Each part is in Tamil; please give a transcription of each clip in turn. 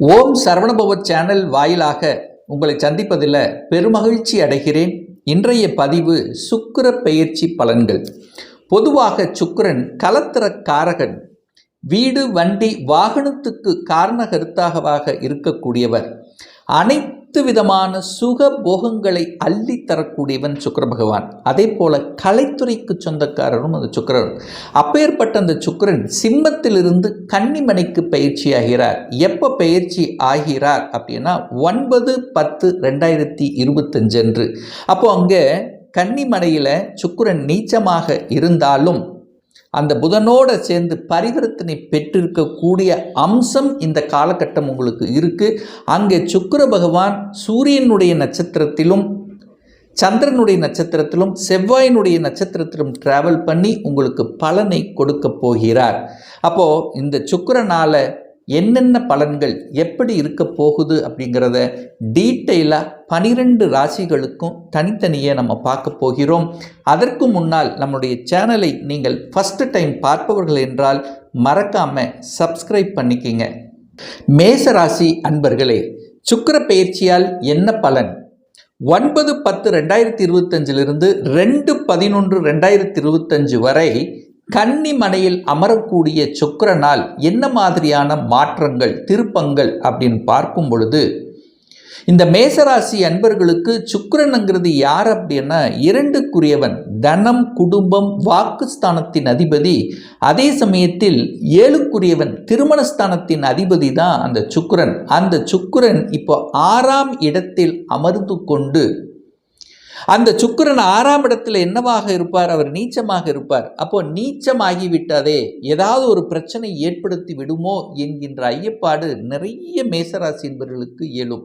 ஓம் சரவணபவ சேனல் வாயிலாக உங்களை சந்திப்பதில் பெருமகிழ்ச்சி அடைகிறேன். இன்றைய பதிவு சுக்கிர பெயர்ச்சி பலன்கள். பொதுவாக சுக்கிரன் கலத்திர காரகன், வீடு வண்டி வாகனத்துக்கு காரணகர்த்தாகவாக இருக்கக்கூடியவர், அனைத்து விதமான சுக போகங்களை அள்ளி தரக்கூடியவன் சுக்கிர பகவான். அதே போல கலைத்துறைக்கு சொந்தக்காரரும் அந்த சுக்கிரன். அப்பேற்பட்ட அந்த சுக்கிரன் சிம்மத்திலிருந்து கன்னிமனைக்கு பயிற்சி ஆகிறார். எப்போ பயிற்சி ஆகிறார் அப்படின்னா 9/10/2025 அன்று. அப்போ அங்கே கன்னிமனையில் சுக்கிரன் நீச்சமாக இருந்தாலும் அந்த புதனோடு சேர்ந்து பரிவர்த்தனை பெற்றிருக்கக்கூடிய அம்சம் இந்த காலகட்டம் உங்களுக்கு இருக்குது. அங்கே சுக்கிர பகவான் சூரியனுடைய நட்சத்திரத்திலும் சந்திரனுடைய நட்சத்திரத்திலும் செவ்வாயினுடைய நட்சத்திரத்திலும் டிராவல் பண்ணி உங்களுக்கு பலனை கொடுக்க போகிறார். அப்போது இந்த சுக்கிரனால் என்னென்ன பலன்கள் எப்படி இருக்க போகுது அப்படிங்கிறத டீட்டெயிலாக 12 ராசிகளுக்கும் தனித்தனியே நம்ம பார்க்க போகிறோம். அதற்கு முன்னால் நம்முடைய சேனலை நீங்கள் ஃபஸ்ட்டு டைம் பார்ப்பவர்கள் என்றால் மறக்காமல் சப்ஸ்கிரைப் பண்ணிக்கிங்க. மேசராசி அன்பர்களே, சுக்கிர பெயர்ச்சியால் என்ன பலன்? 9/10/2025 2/11/2025 வரை கன்னிமனையில் அமரக்கூடிய சுக்கிரனால் என்ன மாதிரியான மாற்றங்கள் திருப்பங்கள் அப்படின்னு பார்க்கும் பொழுது, இந்த மேசராசி அன்பர்களுக்கு சுக்கிரனுங்கிறது யார் அப்படின்னா 2க்குரியவன், தனம் குடும்பம் வாக்குஸ்தானத்தின் அதிபதி. அதே சமயத்தில் 7க்குரியவன் திருமணஸ்தானத்தின் அதிபதி தான் அந்த சுக்கிரன். அந்த சுக்கிரன் இப்போ 6ஆம் இடத்தில் அமர்ந்து கொண்டு, அந்த சுக்கிரன் 6ஆம் இடத்துல என்னவாக இருப்பார்? அவர் நீச்சமாக இருப்பார். அப்போ நீச்சமாகிவிட்டதே, ஏதாவது ஒரு பிரச்சனை ஏற்படுத்தி விடுமோ என்கின்ற ஐயப்பாடு நிறைய மேசராசி என்பவர்களுக்கு எழும்.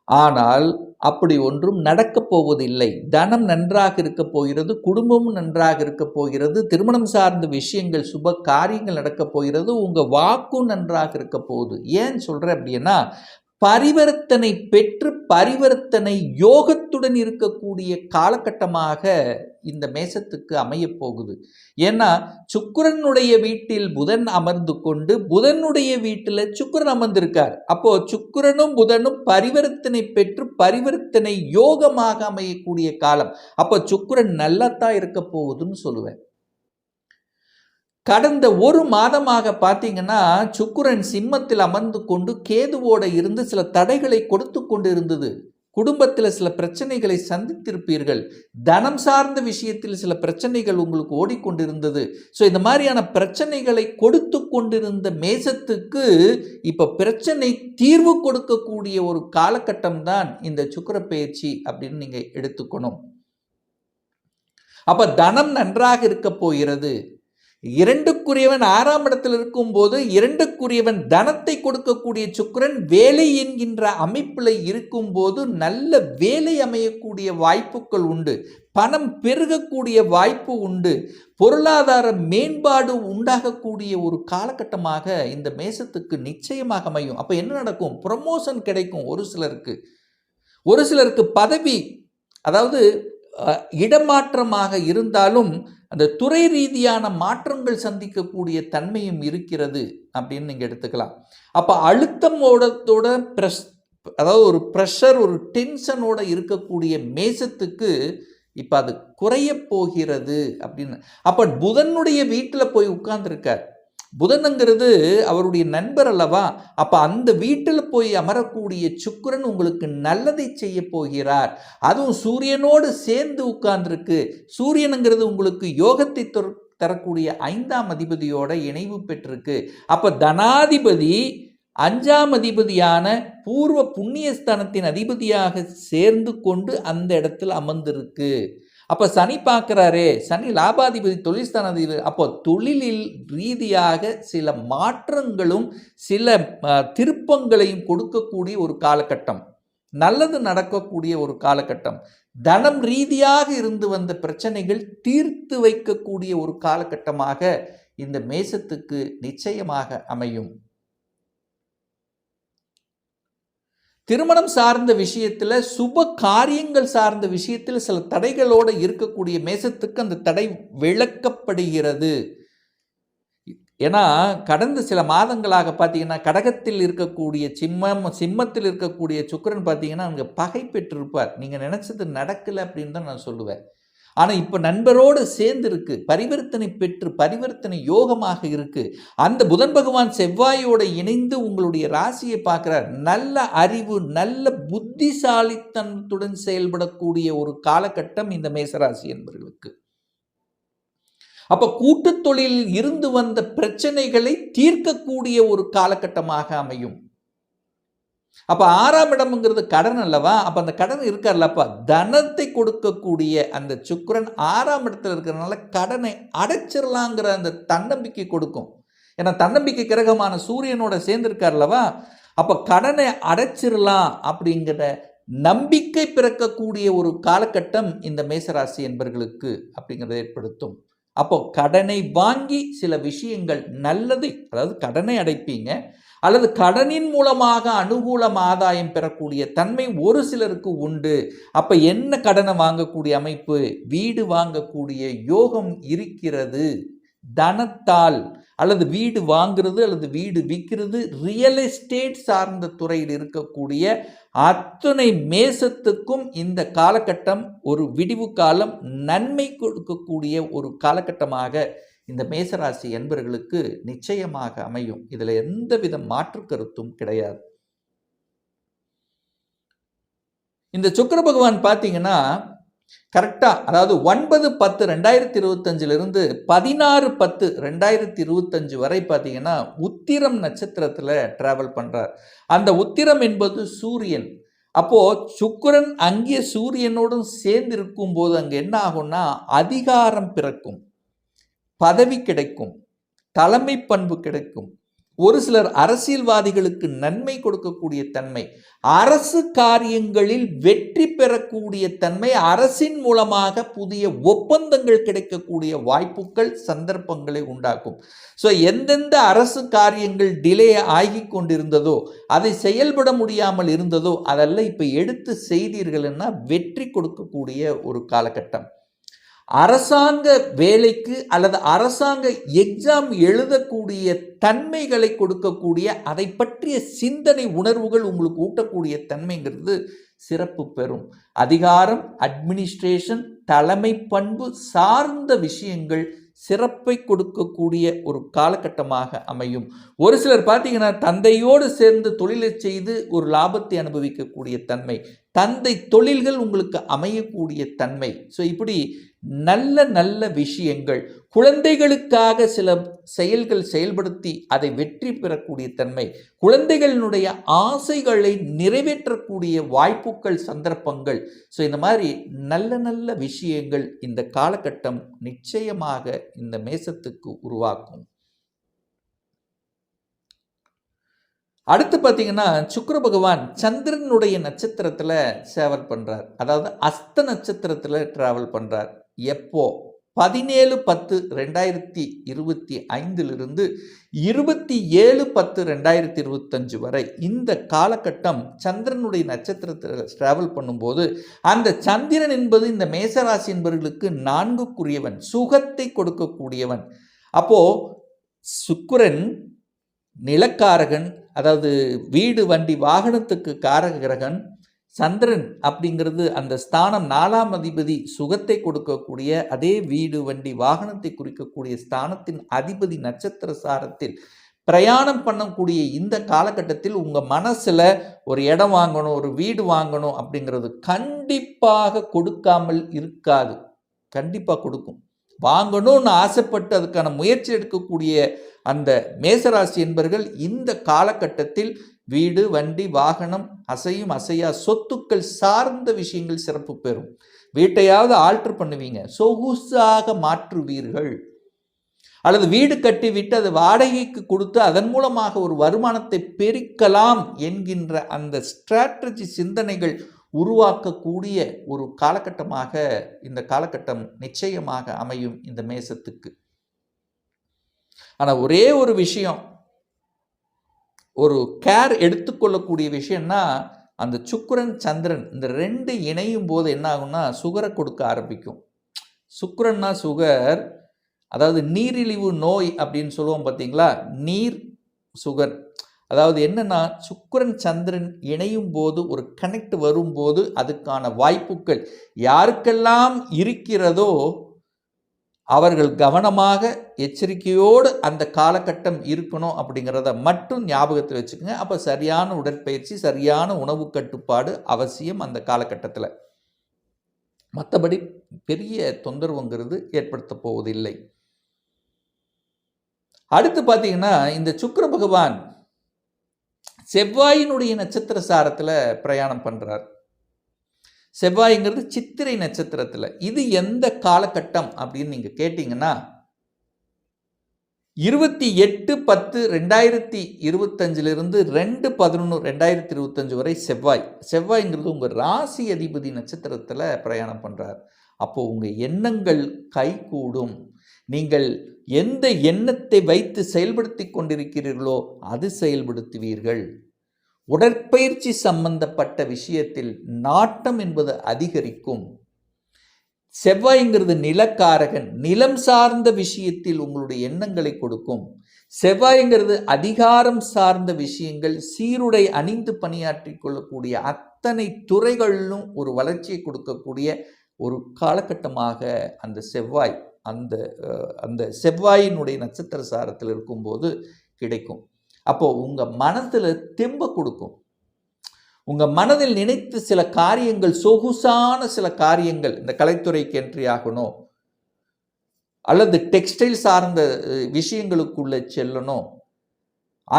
ஆனால் அப்படி ஒன்றும் நடக்கப் போவதில்லை. தனம் நன்றாக இருக்க போகிறது, குடும்பமும் நன்றாக இருக்க போகிறது, திருமணம் சார்ந்த விஷயங்கள் சுப காரியங்கள் நடக்கப் போகிறது, உங்கள் வாக்கும் நன்றாக இருக்க போகுது. ஏன் சொல்கிறேன் அப்படின்னா, பரிவர்த்தனை பெற்று பரிவர்த்தனை யோகத்துடன் இருக்கக்கூடிய காலகட்டமாக இந்த மேசத்துக்கு அமைய போகுது. ஏன்னா சுக்கிரனுடைய வீட்டில் புதன் அமர்ந்து கொண்டு புதனுடைய வீட்டில் சுக்கிரன் அமர்ந்திருக்கார். அப்போ சுக்கிரனும் புதனும் பரிவர்த்தனை பெற்று பரிவர்த்தனை யோகமாக அமையக்கூடிய காலம். அப்போ சுக்கிரன் நல்லத்தான் இருக்க போகுதுன்னு சொல்லுவேன். கடந்த ஒரு மாதமாக பார்த்தீங்கன்னா சுக்கிரன் சிம்மத்தில் அமர்ந்து கொண்டு கேதுவோடு இருந்து சில தடைகளை கொடுத்து கொண்டு இருந்தது. குடும்பத்தில் சில பிரச்சனைகளை சந்தித்திருப்பீர்கள். தனம் சார்ந்த விஷயத்தில் சில பிரச்சனைகள் உங்களுக்கு ஓடிக்கொண்டிருந்தது. ஸோ இந்த மாதிரியான பிரச்சனைகளை கொடுத்து கொண்டிருந்த மேசத்துக்கு இப்போ பிரச்சனை தீர்வு கொடுக்கக்கூடிய ஒரு காலகட்டம் தான் இந்த சுக்கிர பெயர்ச்சி அப்படின்னு நீங்கள் எடுத்துக்கணும். அப்போ தனம் நன்றாக இருக்க போகிறது. 2க்குரியவன் 6ஆம் இடத்தில் இருக்கும் போது 2க்குரியவன் தனத்தை கொடுக்கக்கூடிய சுக்கிரன் வேலை என்கின்ற அமைப்பில் இருக்கும் போது நல்ல வேலை அமையக்கூடிய வாய்ப்புகள் உண்டு. பணம் பெருகக்கூடிய வாய்ப்பு உண்டு. பொருளாதார மேம்பாடு உண்டாகக்கூடிய ஒரு காலகட்டமாக இந்த மேசத்துக்கு நிச்சயமாக அமையும். அப்போ என்ன நடக்கும்? ப்ரமோஷன் கிடைக்கும். ஒரு சிலருக்கு பதவி, அதாவது இடமாற்றமாக இருந்தாலும் அந்த துறை ரீதியான மாற்றங்கள் சந்திக்கக்கூடிய தன்மையும் இருக்கிறது அப்படின்னு நீங்கள் எடுத்துக்கலாம். அப்போ அழுத்தமோட அதாவது ஒரு ப்ரெஷர், ஒரு டென்ஷனோட இருக்கக்கூடிய மேசத்துக்கு இப்போ அது குறைய போகிறது அப்படின்னு. அப்போ புதனுடைய வீட்டில் போய் உட்கார்ந்துருக்கார். புதனுங்கிறது அவருடைய நண்பர் அல்லவா? அப்போ அந்த வீட்டில் போய் அமரக்கூடிய சுக்கிரன் உங்களுக்கு நல்லதை செய்ய போகிறார். அதுவும் சூரியனோடு சேர்ந்து உட்கார்ந்துருக்கு. சூரியனுங்கிறது உங்களுக்கு யோகத்தை தரக்கூடிய 5ஆம் அதிபதியோட இணைவு பெற்றிருக்கு. அப்போ தனாதிபதி 5ஆம் அதிபதியான பூர்வ புண்ணியஸ்தானத்தின் அதிபதியாக சேர்ந்து கொண்டு அந்த இடத்துல அமர்ந்திருக்கு. அப்போ சனி பார்க்குறாரே, சனி லாபாதிபதி, தொழில்ஸ்தான அதிபதி. அப்போ தொழிலில் ரீதியாக சில மாற்றங்களும் சில திருப்பங்களையும் கொடுக்கக்கூடிய ஒரு காலகட்டம், நல்லது நடக்கக்கூடிய ஒரு காலகட்டம். தனம் ரீதியாக இருந்து வந்த பிரச்சனைகள் தீர்த்து வைக்கக்கூடிய ஒரு காலகட்டமாக இந்த மேசத்துக்கு நிச்சயமாக அமையும். திருமணம் சார்ந்த விஷயத்தில், சுப காரியங்கள் சார்ந்த விஷயத்தில் சில தடைகளோடு இருக்கக்கூடிய மேசத்துக்கு அந்த தடை விளக்கப்படுகிறது. ஏன்னா கடந்த சில மாதங்களாக பார்த்தீங்கன்னா கடகத்தில் இருக்கக்கூடிய சிம்மத்தில் இருக்கக்கூடிய சுக்கிரன் பார்த்தீங்கன்னா அங்கே பகை பெற்றிருப்பார். நீங்கள் நினச்சது நடக்கலை அப்படின்னு தான் நான் சொல்லுவேன். ஆனால் இப்போ நண்பரோடு சேர்ந்து இருக்கு, பரிவர்த்தனை பெற்று பரிவர்த்தனை யோகமாக இருக்கு. அந்த புதன் பகவான் செவ்வாயோடு இணைந்து உங்களுடைய ராசியை பார்க்கிறார். நல்ல அறிவு, நல்ல புத்திசாலித்தனத்துடன் செயல்படக்கூடிய ஒரு காலகட்டம் இந்த மேசராசி என்பவர்களுக்கு. அப்ப கூட்டு தொழிலில் இருந்து வந்த பிரச்சனைகளை தீர்க்கக்கூடிய ஒரு காலகட்டமாக அமையும். அப்ப 6ஆம் இடம்ங்கிறது கடன் அல்லவா? அப்ப அந்த கடன் இருக்கார்லப்பா, தனத்தை கொடுக்கக்கூடிய அந்த சுக்கிரன் 6ஆம் இடத்துல இருக்கிறதுனால கடனை அடைச்சிடலாங்கிற அந்த தன்னம்பிக்கை கொடுக்கும். ஏன்னா தன்னம்பிக்கை கிரகமான சூரியனோட சேர்ந்திருக்கார்லவா, அப்ப கடனை அடைச்சிடலாம் அப்படிங்கிற நம்பிக்கை பிறக்கக்கூடிய ஒரு காலகட்டம் இந்த மேசராசி என்பவர்களுக்கு அப்படிங்கிறத ஏற்படுத்தும். அப்போ கடனை வாங்கி சில விஷயங்கள் நல்லதை, அதாவது கடனை அடைப்பீங்க, அல்லது கடனின் மூலமாக அனுகூலம் ஆதாயம் பெறக்கூடிய தன்மை ஒரு சிலருக்கு உண்டு. அப்ப என்ன கடனை வாங்கக்கூடிய அமைப்பு? வீடு வாங்கக்கூடிய யோகம் இருக்கிறது. தனத்தால் அல்லது வீடு வாங்குறது அல்லது வீடு விற்கிறது, ரியல் எஸ்டேட் சார்ந்த துறையில் இருக்கக்கூடிய அத்தனை மேசத்துக்கும் இந்த காலகட்டம் ஒரு விடிவு காலம், நன்மை கொடுக்கக்கூடிய ஒரு காலகட்டமாக இந்த மேசராசி என்பவர்களுக்கு நிச்சயமாக அமையும். இதில் எந்தவித மாற்று கருத்தும் கிடையாது. இந்த சுக்கிர பகவான் பார்த்தீங்கன்னா கரெக்டாக, அதாவது 9/10/2025 16/10/2025 வரை பார்த்தீங்கன்னா உத்திரம் நட்சத்திரத்தில் டிராவல் பண்ணுறார். அந்த உத்திரம் என்பது சூரியன். அப்போ சுக்கிரன் அங்கே சூரியனோடும் சேர்ந்து இருக்கும் போது அங்கே என்ன ஆகும்னா அதிகாரம் பிறக்கும், பதவி கிடைக்கும், தலைமை பண்பு கிடைக்கும். ஒரு சிலர் அரசியல்வாதிகளுக்கு நன்மை கொடுக்கக்கூடிய தன்மை, அரசு காரியங்களில் வெற்றி பெறக்கூடிய தன்மை, அரசின் மூலமாக புதிய ஒப்பந்தங்கள் கிடைக்கக்கூடிய வாய்ப்புகள், சந்தர்ப்பங்களை உண்டாக்கும். ஸோ எந்தெந்த அரசு காரியங்கள் டிலே ஆகி கொண்டிருந்ததோ, அதை செயல்பட முடியாமல் இருந்ததோ, அதெல்லாம் இப்போ எடுத்து செய்தீர்கள்னா வெற்றி கொடுக்கக்கூடிய ஒரு காலகட்டம். அரசாங்க வேலைக்கு அல்லது அரசாங்க எக்ஸாம் எழுதக்கூடிய தன்மைகளை கொடுக்கக்கூடிய, அதை பற்றிய சிந்தனை உணர்வுகள் உங்களுக்கு ஊட்டக்கூடிய தன்மைங்கிறது சிறப்பு பெறும். அதிகாரம், அட்மினிஸ்ட்ரேஷன், தலைமை பண்பு சார்ந்த விஷயங்கள் சிறப்பை கொடுக்கக்கூடிய ஒரு காலகட்டமாக அமையும். ஒரு சிலர் பார்த்தீங்கன்னா தந்தையோடு சேர்ந்து தொழிலை செய்து ஒரு லாபத்தை அனுபவிக்கக்கூடிய தன்மை, தந்தை தொழில்கள் உங்களுக்கு அமையக்கூடிய தன்மை. ஸோ இப்படி நல்ல நல்ல விஷயங்கள், குழந்தைகளுக்காக சில செயல்கள் செயல்படுத்தி அதை வெற்றி பெறக்கூடிய தன்மை, குழந்தைகளினுடைய ஆசைகளை நிறைவேற்றக்கூடிய வாய்ப்புகள், சந்தர்ப்பங்கள். ஸோ இந்த மாதிரி நல்ல நல்ல விஷயங்கள் இந்த காலகட்டம் நிச்சயமாக இந்த மேசத்துக்கு உருவாக்கும். அடுத்து பார்த்தீங்கன்னா சுக்கிர பகவான் சந்திரனுடைய நட்சத்திரத்தில் டிராவல் பண்ணுறார். அதாவது அஸ்த நட்சத்திரத்தில் டிராவல் பண்ணுறார். எப்போ? 17/10/2025 27/10/2025 வரை இந்த காலகட்டம் சந்திரனுடைய நட்சத்திரத்தில் டிராவல் பண்ணும்போது, அந்த சந்திரன் என்பது இந்த மேசராசி என்பவர்களுக்கு 4க்குரியவன், சுகத்தை கொடுக்கக்கூடியவன். அப்போ சுக்கிரன் நிலக்காரகன், அதாவது வீடு வண்டி வாகனத்துக்கு காரக கிரகன். சந்திரன் அப்படிங்கிறது அந்த ஸ்தானம் 4ஆம் அதிபதி, சுகத்தை கொடுக்கக்கூடிய, அதே வீடு வண்டி வாகனத்தை குறிக்கக்கூடிய ஸ்தானத்தின் அதிபதி நட்சத்திர சாரத்தில் பிரயாணம் பண்ணக்கூடிய இந்த காலகட்டத்தில் உங்கள் மனசில் ஒரு இடம் வாங்கணும், ஒரு வீடு வாங்கணும் அப்படிங்கிறது கண்டிப்பாக கொடுக்காமல் இருக்காது. கண்டிப்பாக கொடுக்கும். வாங்கணும்னு ஆசைப்பட்டு அதுக்கான முயற்சி எடுக்கக்கூடிய அந்த மேசராசி என்பவர்கள் இந்த காலகட்டத்தில் வீடு, வண்டி, வாகனம், அசையும் அசையா சொத்துக்கள் சார்ந்த விஷயங்கள் சிறப்பு பெறும். வீட்டையாவது ஆல்டர் பண்ணுவீங்க, சொகுசாக மாற்றுவீர்கள், அல்லது வீடு கட்டி விட்டு அது வாடகைக்கு கொடுத்து அதன் மூலமாக ஒரு வருமானத்தை பெருக்கலாம் என்கின்ற அந்த ஸ்ட்ராட்டஜி சிந்தனைகள் உருவாக்கக்கூடிய ஒரு காலகட்டமாக இந்த காலகட்டம் நிச்சயமாக அமையும் இந்த மேசத்துக்கு. ஆனால் ஒரே ஒரு விஷயம், ஒரு கேர் எடுத்துக்கொள்ளக்கூடிய விஷயம்னா, அந்த சுக்கிரன் சந்திரன் இந்த 2 இணையும் போது என்ன ஆகும்னா சுகரை கொடுக்க ஆரம்பிக்கும். சுக்கிரன்னா சுகர், அதாவது நீரிழிவு நோய் அப்படின்னு சொல்லுவோம் பார்த்தீங்களா, நீர் சுகர். அதாவது என்னன்னா, சுக்கிரன் சந்திரன் இணையும் போது ஒரு கனெக்ட் வரும்போது அதுக்கான வாய்ப்புகள் யாருக்கெல்லாம் இருக்கிறதோ அவர்கள் கவனமாக எச்சரிக்கையோடு அந்த காலகட்டம் இருக்கணும் அப்படிங்கிறத மட்டும் ஞாபகத்தில் வச்சுக்கோங்க. அப்போ சரியான உடற்பயிற்சி, சரியான உணவு கட்டுப்பாடு அவசியம் அந்த காலகட்டத்தில். மற்றபடி பெரிய தொந்தரவுங்கிறது ஏற்படுத்த போவதில்லை. அடுத்து பார்த்தீங்கன்னா, இந்த சுக்கிர பகவான் செவ்வாயினுடைய நட்சத்திர சாரத்தில் பிரயாணம் பண்ணுறார். செவ்வாய்ங்கிறது சித்திரை நட்சத்திரத்தில். இது எந்த காலகட்டம் அப்படின்னு நீங்கள் கேட்டிங்கன்னா, 28/10/2025 2/11/2025 வரை செவ்வாய்ங்கிறது உங்கள் ராசி அதிபதி நட்சத்திரத்தில் பிரயாணம் பண்ணுறார். அப்போது உங்கள் எண்ணங்கள் கைகூடும். நீங்கள் எந்த எண்ணத்தை வைத்து செயல்படுத்தி கொண்டிருக்கிறீர்களோ அது செயல்படுத்துவீர்கள். உடற்பயிற்சி சம்பந்தப்பட்ட விஷயத்தில் நாட்டம் என்பது அதிகரிக்கும். செவ்வாய்ங்கிறது நிலக்காரகன், நிலம் சார்ந்த விஷயத்தில் உங்களுடைய எண்ணங்களை கொடுக்கும். செவ்வாய்ங்கிறது அதிகாரம் சார்ந்த விஷயங்கள், சீருடை அணிந்து பணியாற்றி கொள்ளக்கூடிய அத்தனை துறைகளிலும் ஒரு வளர்ச்சியை கொடுக்கக்கூடிய ஒரு காலகட்டமாக அந்த செவ்வாய் அந்த செவ்வாயினுடைய நட்சத்திர சாரத்தில் இருக்கும்போது கிடைக்கும். அப்போது உங்கள் மனதில் தெம்ப கொடுக்கும். உங்கள் மனதில் நினைத்து சில காரியங்கள், சொகுசான சில காரியங்கள், இந்த கலைத்துறைக்கு என்ட்ரி ஆகணும் அல்லது டெக்ஸ்டைல் சார்ந்த விஷயங்களுக்குள்ளே செல்லணும்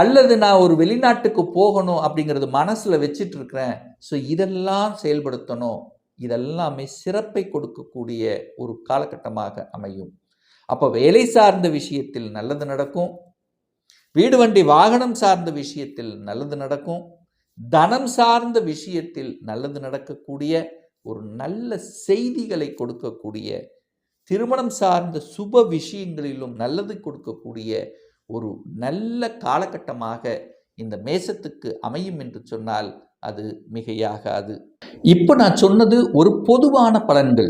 அல்லது நான் ஒரு வெளிநாட்டுக்கு போகணும் அப்படிங்கிறது மனசில் வச்சுட்டு இருக்கிறேன். ஸோ இதெல்லாம் செயல்படுத்தணும். இதெல்லாமே சிறப்பை கொடுக்கக்கூடிய ஒரு காலகட்டமாக அமையும். அப்போ வேலை சார்ந்த விஷயத்தில் நல்லது நடக்கும். வீடு வண்டி வாகனம் சார்ந்த விஷயத்தில் நல்லது நடக்கும். தனம் சார்ந்த விஷயத்தில் நல்லது நடக்கக்கூடிய ஒரு நல்ல செய்திகளை கொடுக்கக்கூடிய, திருமணம் சார்ந்த சுப விஷயங்களிலும் நல்லது கொடுக்கக்கூடிய ஒரு நல்ல காலகட்டமாக இந்த மேசத்துக்கு அமையும் என்று சொன்னால் அது மிகையாகாது. இப்போ நான் சொன்னது ஒரு பொதுவான பலன்கள்.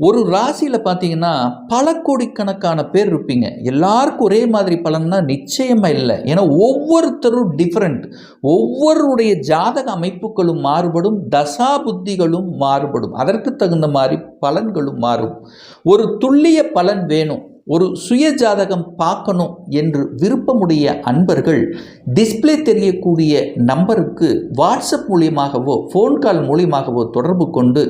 ஒரு ராசியில் பார்த்தீங்கன்னா பல கோடிக்கணக்கான பேர் இருப்பீங்க. எல்லாருக்கும் ஒரே மாதிரி பலன்னா நிச்சயமாக இல்லை. ஏன்னா ஒவ்வொருத்தரும் டிஃப்ரெண்ட். ஒவ்வொருடைய ஜாதக அமைப்புகளும் மாறுபடும், தசா புத்திகளும் மாறுபடும். அதற்கு தகுந்த மாதிரி பலன்களும் மாறும். ஒரு துல்லிய பலன் வேணும், ஒரு சுய ஜாதகம் பார்க்கணும் என்று விருப்பமுடைய அன்பர்கள் டிஸ்பிளே தெரியக்கூடிய நம்பருக்கு வாட்ஸ்அப் மூலியமாகவோ ஃபோன் கால் மூலியமாகவோ தொடர்பு கொண்டு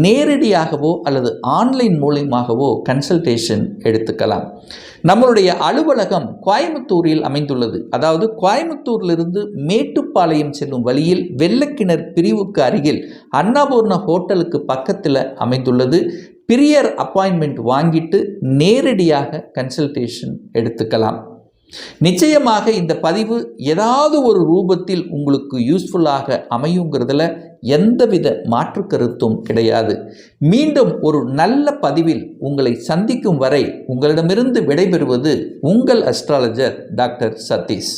நேரடியாகவோ அல்லது ஆன்லைன் மூலியமாகவோ கன்சல்டேஷன் எடுத்துக்கலாம். நம்மளுடைய அலுவலகம் கோயம்புத்தூரில் அமைந்துள்ளது. அதாவது கோயம்புத்தூரிலிருந்து மேட்டுப்பாளையம் செல்லும் வழியில் வெள்ளக்கிணர் பிரிவுக்கு அருகில் அன்னபூர்ணா ஹோட்டலுக்கு பக்கத்தில் அமைந்துள்ளது. பிரியர் அப்பாயின்மெண்ட் வாங்கிட்டு நேரடியாக கன்சல்டேஷன் எடுத்துக்கலாம். நிச்சயமாக இந்த பதிவு ஏதாவது ஒரு ரூபத்தில் உங்களுக்கு யூஸ்ஃபுல்லாக அமையுங்கிறதுல எந்தவித மாற்று கருத்தும் கிடையாது. மீண்டும் ஒரு நல்ல பதிவில் உங்களை சந்திக்கும் வரை உங்களிடமிருந்து விடைபெறுவது உங்கள் அஸ்ட்ராலஜர் டாக்டர் சதீஷ்.